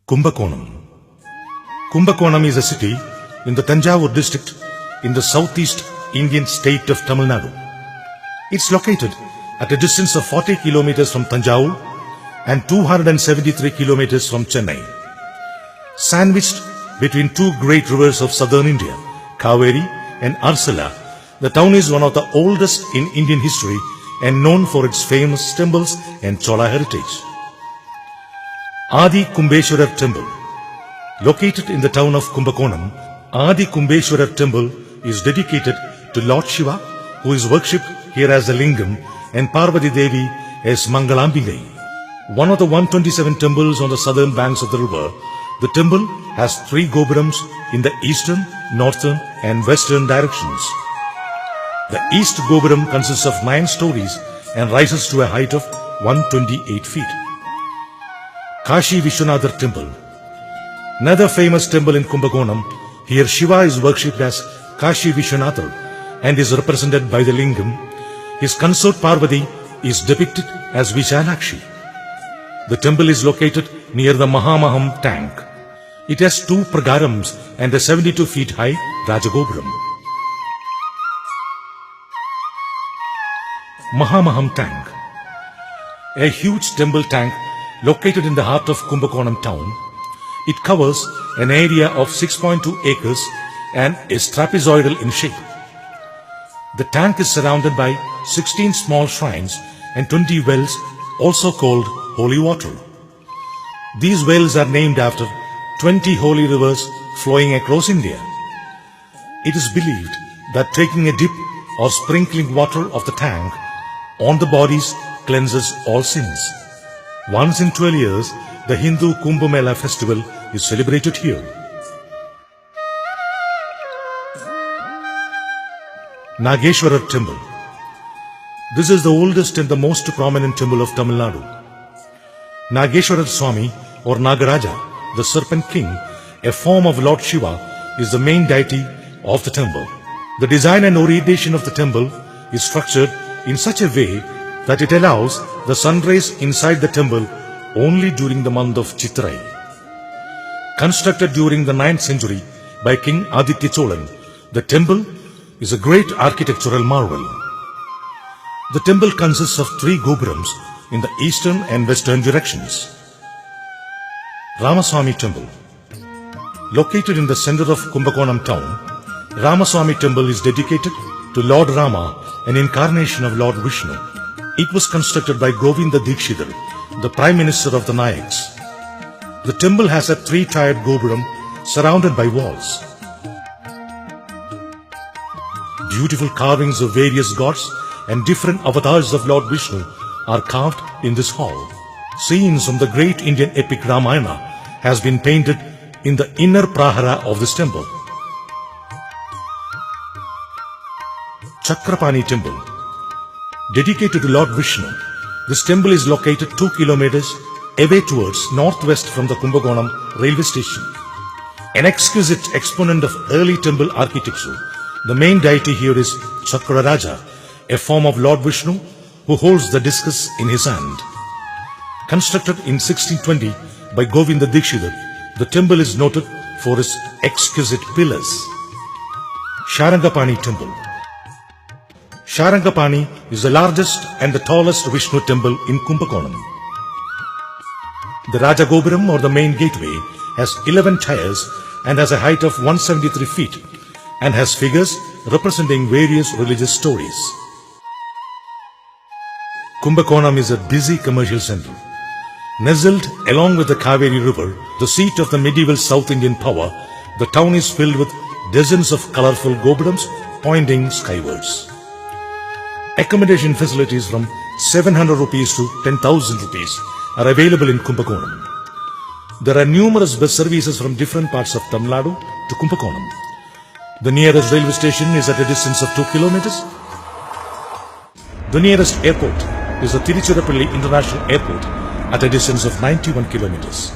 Kumbakonam. Kumbakonam is a city in the Tanjavur district in the southeast Indian state of Tamil Nadu. It's located at a distance of 40 kilometers from Tanjavur and 273 kilometers from Chennai. Sandwiched between two great rivers of southern India, Kaveri and Arsala, the town is one of the oldest in Indian history and known for its famous temples and Chola heritage. Adi Kumbeshwarar Temple. Located in the town of Kumbakonam, Adi Kumbeshwarar Temple is dedicated to Lord Shiva, who is worshipped here as the Lingam, and Parvati Devi as Mangalambigai. One of the 127 temples on the southern banks of the river, the temple has 3 gopurams in the eastern, northern and western directions. The east gopuram consists of 9 stories and rises to a height of 128 feet. Kashi Vishwanathar Temple. Another famous temple in Kumbakonam, here Shiva is worshipped as Kashi Vishwanathar and is represented by the Lingam. His consort Parvati is depicted as Vishalakshi. The temple is located near the Mahamaham tank. It has 2 pragarams and a 72 feet high Rajagopuram. Mahamaham tank. A huge temple tank located in the heart of Kumbakonam town. It covers an area of 6.2 acres and is trapezoidal in shape. The tank is surrounded by 16 small shrines and 20 wells, also called holy water. These wells are named after 20 holy rivers flowing across India. It is believed that taking a dip or sprinkling water of the tank on the bodies cleanses all sins. Once in 12 years, the Hindu Kumbh Mela festival is celebrated here. Nageshwarar Temple. This is the oldest and the most prominent temple of Tamil Nadu. Nageshwarar Swami or Nagaraja, the Serpent King, a form of Lord Shiva, is the main deity of the temple. The design and orientation of the temple is structured in such a way that it allows the sun rays inside the temple only during the month of Chitrai. Constructed during the 9th century by King Aditya Cholan, the temple is a great architectural marvel. The temple consists of 3 gopurams in the eastern and western directions. Ramaswamy Temple. Located in the center of Kumbakonam town, Ramaswamy Temple is dedicated to Lord Rama, an incarnation of Lord Vishnu. It was constructed by Govinda Dikshidhar, the Prime Minister of the Nayaks. The temple has a 3-tiered gopuram surrounded by walls. Beautiful carvings of various gods and different avatars of Lord Vishnu are carved in this hall. Scenes from the great Indian epic Ramayana has been painted in the inner prahara of this temple. Chakrapani Temple. Dedicated to Lord Vishnu, this temple is located 2 kilometers away towards northwest from the Kumbakonam railway station. An exquisite exponent of early temple architecture, the main deity here is Chakraraja, a form of Lord Vishnu who holds the discus in his hand. Constructed in 1620 by Govinda Dikshidhar, the temple is noted for its exquisite pillars. Sharangapani Temple. Sharangapani is the largest and the tallest Vishnu temple in Kumbakonam. The Raja Gopuram or the main gateway has 11 tiers and has a height of 173 feet and has figures representing various religious stories. Kumbakonam is a busy commercial center. Nestled along with the Kaveri River, the seat of the medieval South Indian power, the town is filled with dozens of colorful gopurams pointing skywards. Accommodation facilities from 700 rupees to 10,000 rupees are available in Kumbakonam. There are numerous bus services from different parts of Tamil Nadu to Kumbakonam. The nearest railway station is at a distance of 2 kilometers. The nearest airport is the Tiruchirappalli International Airport at a distance of 91 kilometers.